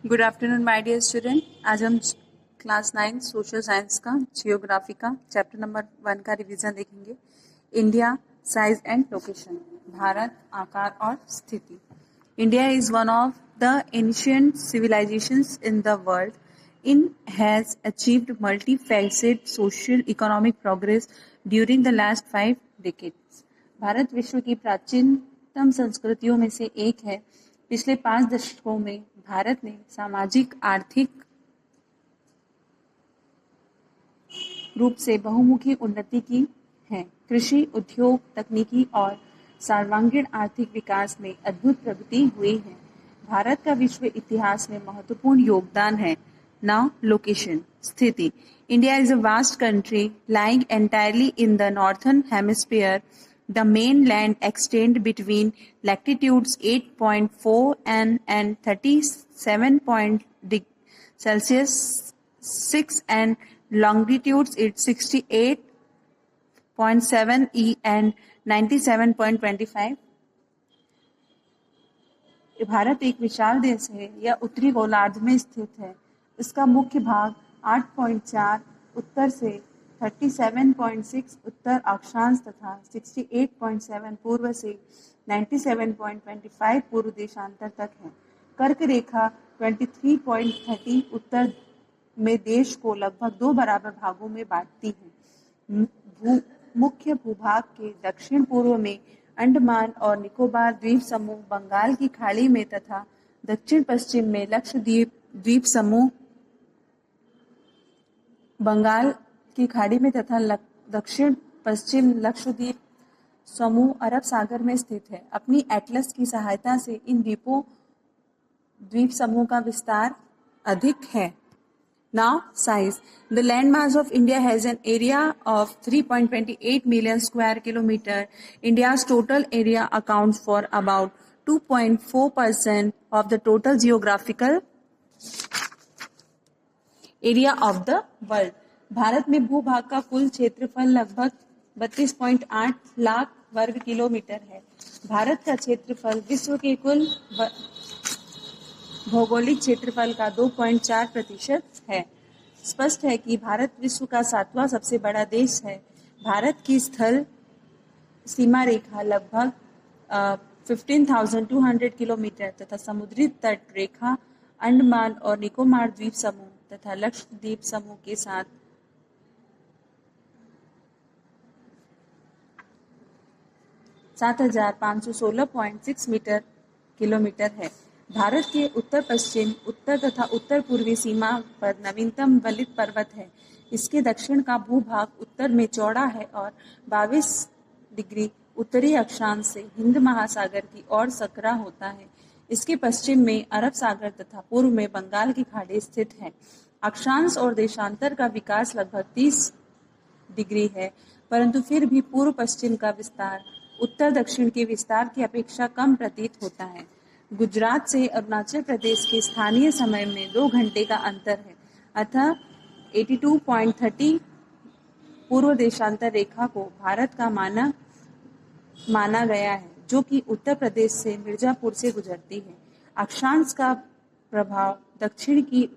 Good afternoon my dear student. आज हम class 9 social science का जियोग्राफी का चैप्टर नंबर 1 का रिवीजन देखेंगे। India, size and location. Bharat, आकार और स्थिति। India is one of the ancient civilisations in the world. In has achieved multifaceted social economic progress during the last 5 decades। Bharat विश्व की प्राचीनतम संस्कृतियों में से एक है। पिछले 5 दशकों में भारत ने सामाजिक आर्थिक रूप से बहुमुखी उन्नति की है। कृषि, उद्योग, तकनीकी और सर्वांगीण आर्थिक विकास में अद्भुत प्रगति हुई है। भारत का विश्व इतिहास में महत्वपूर्ण योगदान है। नाउ लोकेशन, स्थिति। India is a vast country lying entirely in the northern hemisphere. The mainland extends between latitudes 8.4 and 37 6 and longitudes 68.7 E and 97.25। Bharat एक विशाल देश है। यह उत्तरी गोलार्ध में स्थित है। इसका मुख्य भाग 8.4 उत्तर से 37.6 उत्तर अक्षांश तथा 68.7 पूर्व से 97.25 पूर्व देशांतर तक है। कर्क रेखा 23.30 उत्तर में देश को लगभग 2 बराबर भागों में बांटती है। मुख्य भूभाग के दक्षिण पूर्व में अंडमान और निकोबार द्वीप समूह, बंगाल की खाड़ी में तथा दक्षिण पश्चिम में लक्षद्वीप द्वीप समूह, बंगाल की खाड़ी में तथा दक्षिण पश्चिम लक्षद्वीप समूह अरब सागर में स्थित है। अपनी एटलस की सहायता से इन द्वीप समूह का विस्तार अधिक है। Now, size. The landmass of India has an area of 3.28 million square kilometer. India's total area accounts for about 2.4% of the total geographical area of the world. Bharat में भूभाग का कुल क्षेत्रफल लगभग 32.8 लाख वर्ग किलोमीटर है। भारत का क्षेत्रफल विश्व के कुल भौगोलिक क्षेत्रफल का 2.4% है। स्पष्ट है कि भारत विश्व का 7वां सबसे बड़ा देश है। भारत की स्थल सीमा रेखा लगभग 15,200 किलोमीटर तथा समुद्री तट रेखा अंडमान और निकोबार द्वीप समूह तथा लक्षद्वीप समूह के साथ 7,516.6 किलोमीटर है। भारत के उत्तर पश्चिम, उत्तर तथा उत्तर पूर्वी सीमा पर नवीनतम वलित पर्वत है। इसके दक्षिण का भूभाग उत्तर में चौड़ा है और 22 डिग्री उत्तरी अक्षांश से हिंद महासागर की ओर सकरा होता है। इसके पश्चिम में अरब सागर तथा पूर्व में बंगाल की खाड़ी स्थित है। अक्षांश और देशांतर का विकास लगभग 30 डिग्री है, परंतु फिर भी पूर्व पश्चिम का विस्तार उत्तर दक्षिण के विस्तार की अपेक्षा कम प्रतीत होता है। गुजरात से अरुणाचल प्रदेश के स्थानीय समय में 2 घंटे का अंतर है, अतः 82.30 पूर्व देशांतर रेखा को भारत का माना गया है, जो कि उत्तर प्रदेश से मिर्जापुर से गुजरती है। अक्षांश का प्रभाव दक्षिण की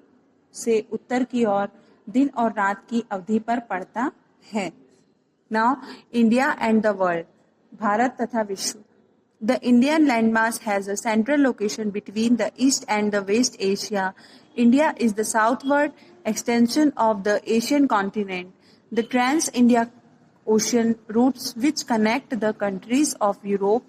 से उत्तर की ओर दिन और रात की अवधि पर पड़ता है। Now India and the world, Bharat तथा विश्व। The Indian landmass has a central location between the East and the West Asia. India is the southward extension of the Asian continent. The Trans-India Ocean routes which connect the countries of Europe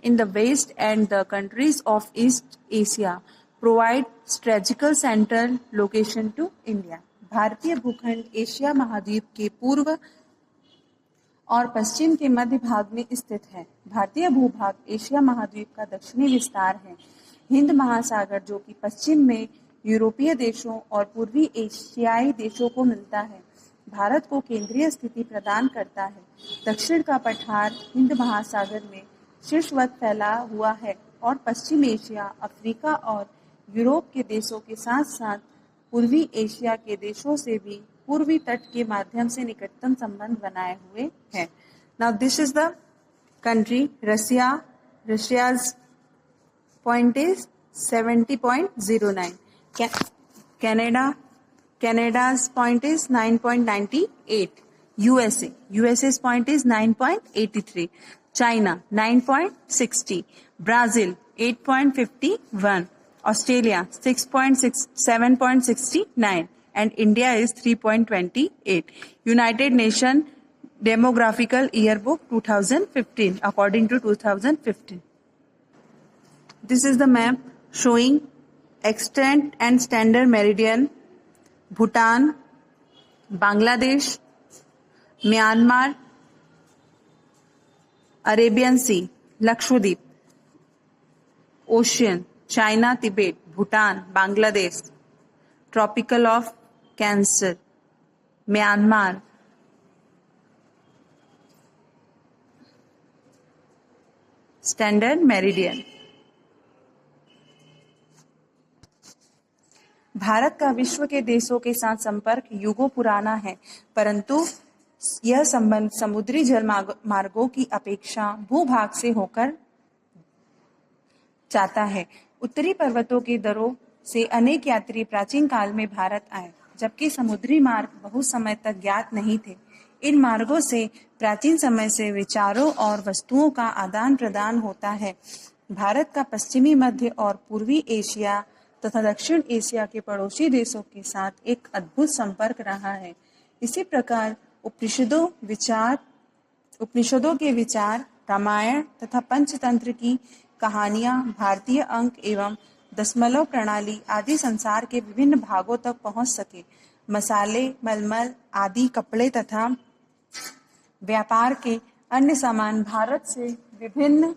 in the west and the countries of East Asia provide strategical central location to India. भारतीय भूखंड Asia महाद्वीप के पूर्व और पश्चिम के मध्य भाग में स्थित है। भारतीय भूभाग एशिया महाद्वीप का दक्षिणी विस्तार है। हिंद महासागर, जो कि पश्चिम में यूरोपीय देशों और पूर्वी एशियाई देशों को मिलता है, भारत को केंद्रीय स्थिति प्रदान करता है। दक्षिण का पठार हिंद महासागर में शीर्षवत फैला हुआ है और पश्चिम एशिया, अफ्रीका और यूरोप के देशों के साथ साथ पूर्वी एशिया के देशों से भी पूर्वी तट के माध्यम से निकटतम संबंध बनाए हुए है। Now this is the country Russia's point is 70.09. Canada's point is 9.98. USA's point is 9.83. China 9.60. Brazil 8.51. Australia 7.69. And India is 3.28. United Nations Demographical Yearbook 2015, according to 2015. This is the map showing extent and standard meridian, Bhutan, Bangladesh, Myanmar, Arabian Sea, Lakshadweep, Ocean, China, Tibet, Bhutan, Bangladesh, Tropical of Cancer, Myanmar, standard meridian. Bharat का विश्व के देशों के साथ संपर्क युगों पुराना है, परंतु यह संबंध समुद्री जल मार्गों की अपेक्षा भूभाग से होकर जाता है। उत्तरी पर्वतों के दरों से अनेक यात्री प्राचीन काल में भारत आए, जबकि समुद्री मार्ग बहुत समय तक ज्ञात नहीं थे। इन मार्गों से प्राचीन समय से विचारों और वस्तुओं का आदान प्रदान होता है। भारत का पश्चिमी, मध्य और पूर्वी एशिया तथा दक्षिण एशिया के पड़ोसी देशों के साथ एक अद्भुत संपर्क रहा है। इसी प्रकार उपनिषदों के विचार, रामायण तथा पंचतंत्र की कहानियां, भारतीय अंक एवं दशमलव प्रणाली आदि संसार के विभिन्न भागों तक पहुंच सके। मसाले, मलमल आदि कपड़े तथा व्यापार के अन्य सामान भारत से विभिन्न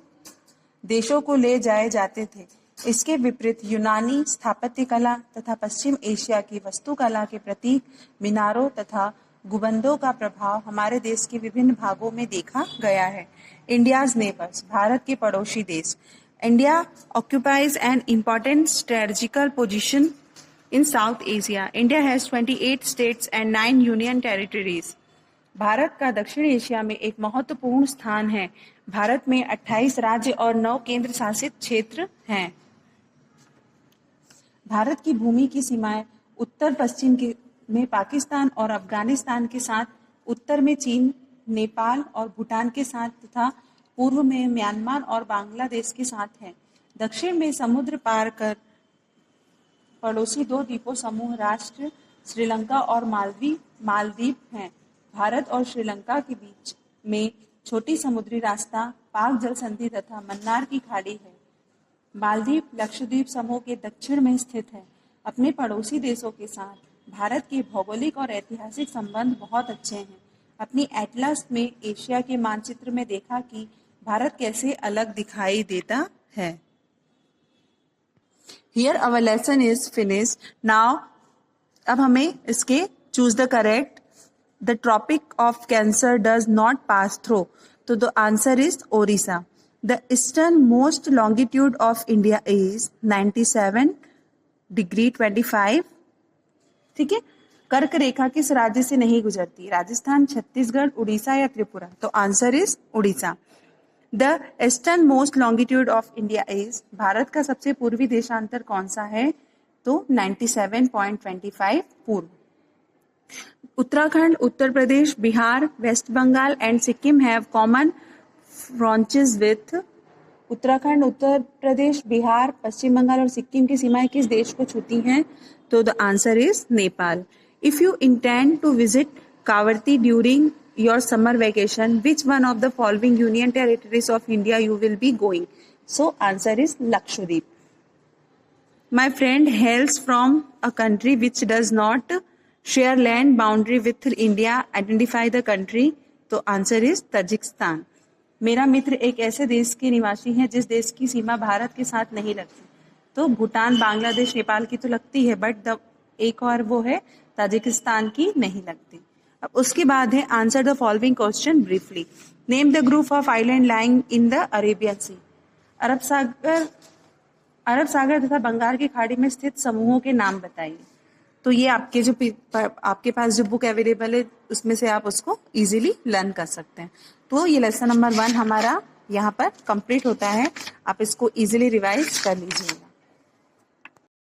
देशों को ले जाए जाते थे। इसके विपरीत यूनानी स्थापत्य कला तथा पश्चिम एशिया की वास्तुकला के प्रतीक मीनारों तथा गुंबदों का प्रभाव हमारे देश के विभिन्न भागों में देखा गया है। इंडियाज नेबर्स, भारत के पड़ोसी देश। India occupies an important strategical position in South Asia. India has 28 states and 9 union territories. Bharat का दक्षिण एशिया में एक महत्वपूर्ण स्थान है। भारत में 28 राज्य और 9 केंद्र शासित क्षेत्र हैं। भारत की भूमि की सीमाएं उत्तर पश्चिम में पाकिस्तान और अफगानिस्तान के साथ, उत्तर में चीन, नेपाल और भूटान के साथ तथा पूर्व में म्यांमार और बांग्लादेश के साथ है। दक्षिण में समुद्र पार कर पड़ोसी 2 द्वीपों समूह राष्ट्र श्रीलंका और मालदीव हैं। भारत और श्रीलंका के बीच में छोटी समुद्री रास्ता, पाक जल संधि तथा मन्नार की खाड़ी है। मालदीव लक्षद्वीप समूह के दक्षिण में स्थित है। अपने पड़ोसी देशों के साथ भारत के भौगोलिक और ऐतिहासिक संबंध बहुत अच्छे हैं। अपनी एटलस में एशिया के मानचित्र में देखा कि भारत कैसे अलग दिखाई देता है। Here our lesson is finished. Now, अब हमें इसके choose the correct. The Tropic of Cancer does not pass through. So the answer is Orissa. The easternmost longitude of India is 97 degree 25. ठीक है। कर्क रेखा किस राज्य से नहीं गुजरती? राजस्थान, छत्तीसगढ़, उड़ीसा या त्रिपुरा? तो answer is Orissa. The eastern most longitude of India is, Bharat का सबसे पूर्वी देशांतर कौन सा है? तो 97.25 पूर्व। Uttarakhand, Uttar Pradesh, Bihar, West Bengal and Sikkim have common frontage with. Uttarakhand, Uttar Pradesh, Bihar, Paschim Bengal और सिक्किम की सीमाएं किस देश को छूती हैं? तो the answer is Nepal. If you intend to visit Kavarti during your summer vacation, which one of the following union territories of India you will be going? So answer is Lakshadweep. My friend hails from a country which does not share land boundary with India. Identify the country. तो answer is Tajikistan. मेरा मित्र एक ऐसे देश के निवासी है जिस देश की सीमा भारत के साथ नहीं लगती। तो भूटान, बांग्लादेश, नेपाल की तो लगती है, बट एक और वो है ताजिकिस्तान की नहीं लगती। अब उसके बाद है answer the following question briefly. Name the group of island lying in the Arabian sea. Arab Sagar तथा बंगाल की खाड़ी में स्थित समूहों के नाम बताइए। तो ये आपके पास जो बुक अवेलेबल है उसमें से आप उसको इजीली लर्न कर सकते हैं। तो ये लेसन नंबर 1 हमारा यहाँ पर कंप्लीट होता है। आप इसको इजीली रिवाइज कर लीजिएगा।